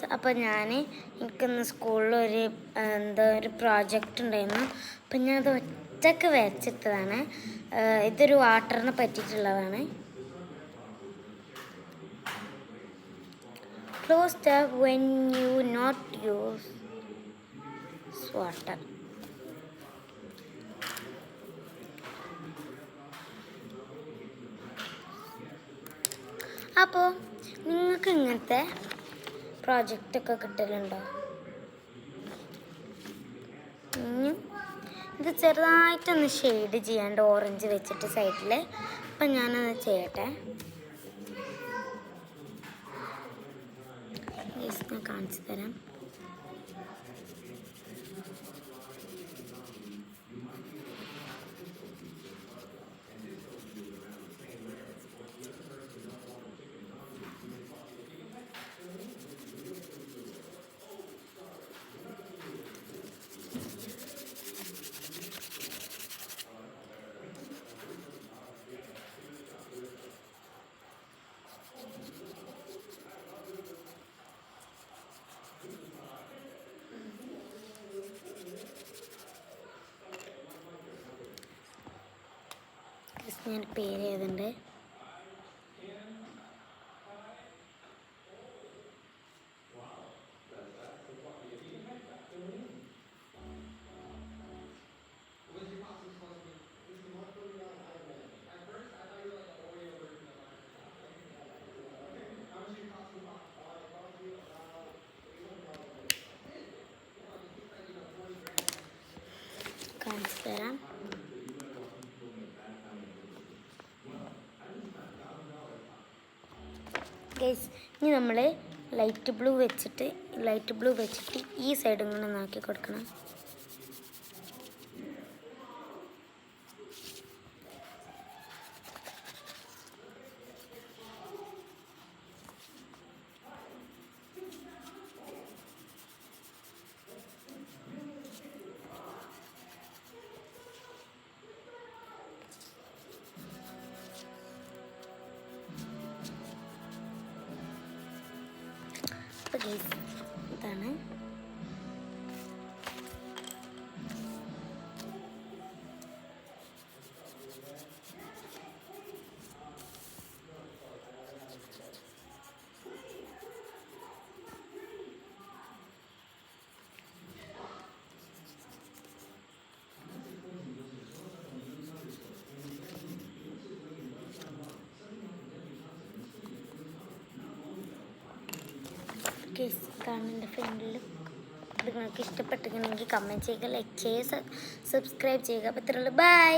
Guys, അപ്പോൾ എനിക്കിന്ന് സ്കൂളിലൊരു ഒരു പ്രോജക്റ്റ് ഉണ്ടായിരുന്നു. അപ്പം ഞാനത് ഒറ്റക്ക് വരച്ചെടുത്തതാണ്. ഇതൊരു വാട്ടറിനെ പറ്റിയിട്ടുള്ളതാണ്. Close tap when you not use water. അപ്പോൾ നിങ്ങൾക്ക് ഇങ്ങനത്തെ പ്രോജക്റ്റൊക്കെ കിട്ടലുണ്ടോ? ഇത് ചെറുതായിട്ടൊന്ന് ഷെയ്ഡ് ചെയ്യാണ്ട് ഓറഞ്ച് വെച്ചിട്ട് സൈഡിൽ. അപ്പം ഞാനത് ചെയ്യട്ടെ. ഞാൻ കാണിച്ചു തരാം. ഞാൻ പേര് ചെയ്തിട്ടുണ്ട്. കാണിച്ചു തരാം. ഗൈസ്, ഇനി നമ്മൾ ലൈറ്റ് ബ്ലൂ വെച്ചിട്ട് ഈ സൈഡ് ഇങ്ങനെ നാക്കി കൊടുക്കണം. ഇതാണ്. കാണുന്നുണ്ട് ഫ്രണ്ടിൽ. ഇത് നിങ്ങൾക്ക് ഇഷ്ടപ്പെട്ടിട്ടുണ്ടെങ്കിൽ കമൻറ്റ് ചെയ്യുക, ലൈക്ക് ചെയ്യുക, സബ്സ്ക്രൈബ് ചെയ്യുക. അപ്പോൾ ഇത്രയുള്ളൂ. ബൈ.